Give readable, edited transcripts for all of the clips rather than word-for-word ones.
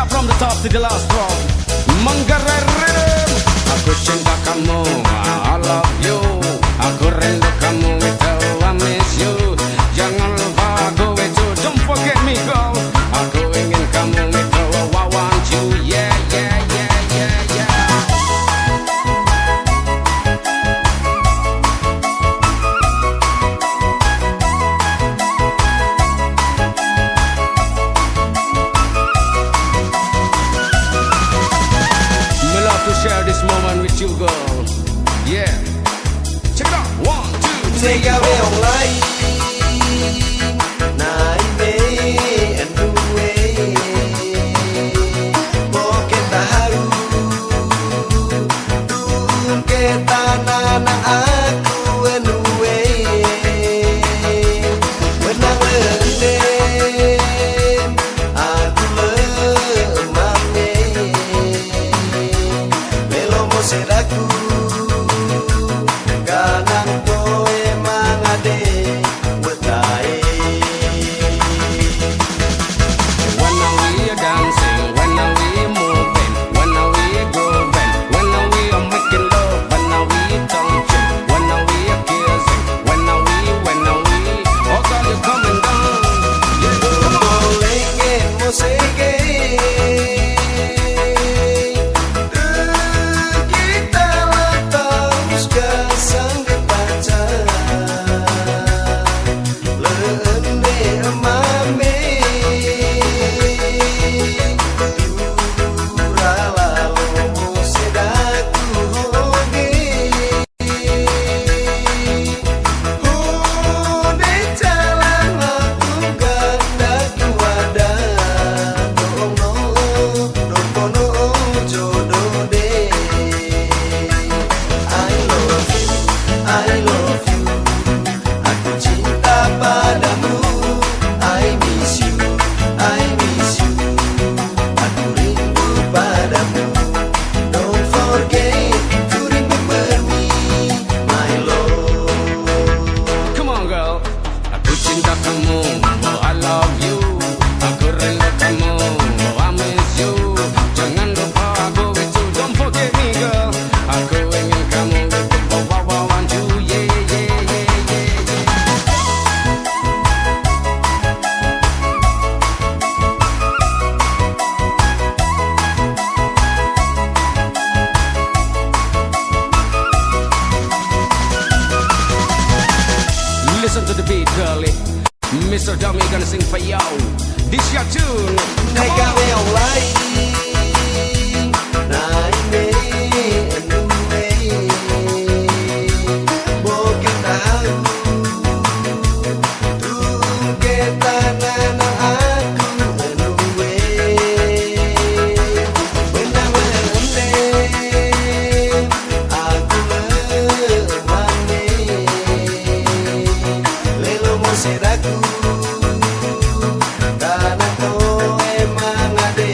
start from the top to the last drop. Manggarai Rhythm. Aku cinta kamu, I love you. Aku rindu kamu, itu I miss you. Jangan lupa aku itu, don't forget me girl. Aku ingin kamu itu, I want you. Yeah, yeah, yeah, yeah, yeah. Me love to share this moment with you girl. Yeah. Check it out. 1, 2, 3. Take away all light. Night and the way. Mungkin tak haru. Kita nana aku anyway. Benang lendem. Aku lemame. Melo mo sedaku. Kanang koe mangade wetai. When are we dancing? When are we moving? When are we grooving? When are we making love? When are we touching? When are we kissing? When are we? Oh girl, you coming down. Yeah, come on. Boleh musik. Kita terus kesang kebaca. Lende mame. Duralalu sedaku hoge. Udah jalan aku ganda kuada. Dokono jodoh deh. I love you. Aku cinta padamu. I miss you. Aku rindu padamu. Don't forget to remember me, my love. Come on girl. Aku cinta kamu, oh I love you. Aku rindu kamu, oh I miss you. Jangan lupa aku itu, don't forget me girl. Aku ingin kamu itu, oh I want you. Yeah, yeah, yeah, yeah, yeah. Listen to the beat, girlie. Mr. Dummy gonna sing for you. This your tune. Come Take on. away all light. Night and the way. Mungkin tahu. Kita nana aku anyway. Benang lendem. Aku lemane. Lelo mo sedaku. Karena koe mangade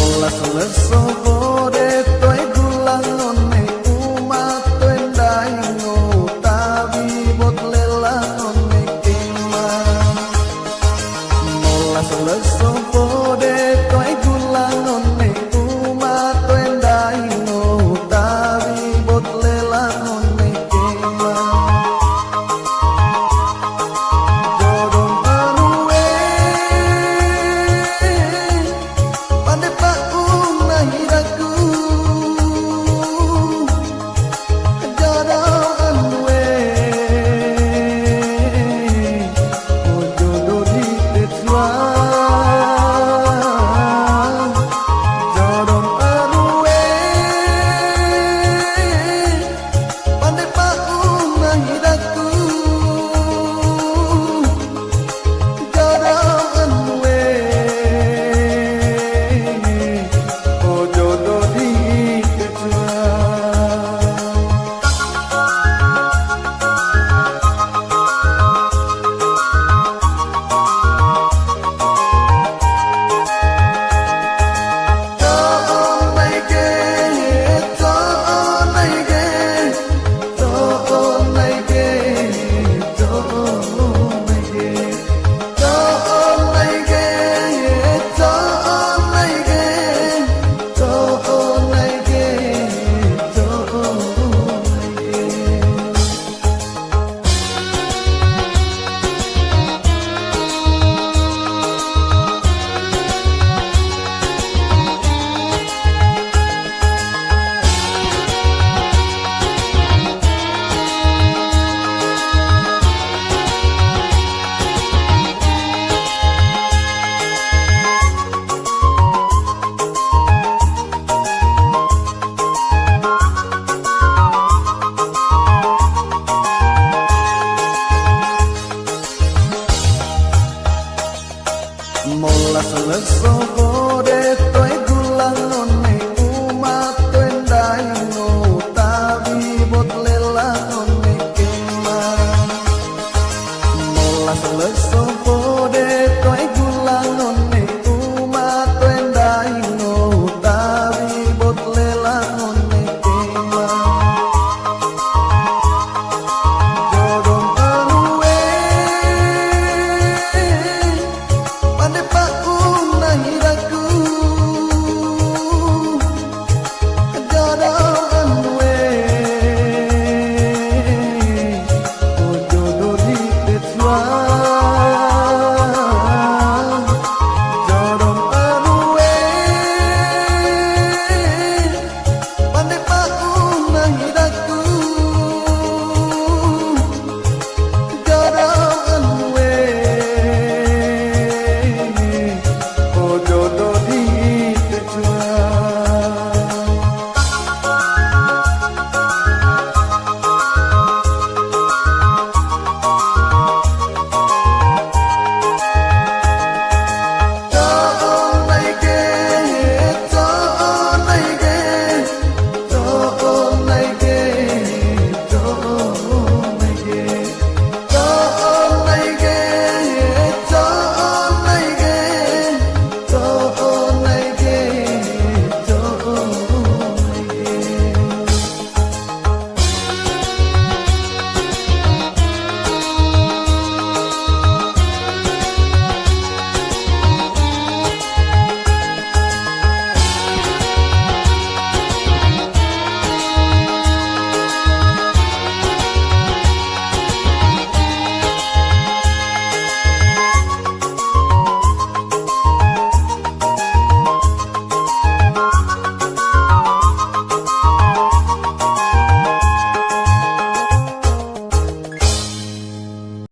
Olas leso bore toy gulang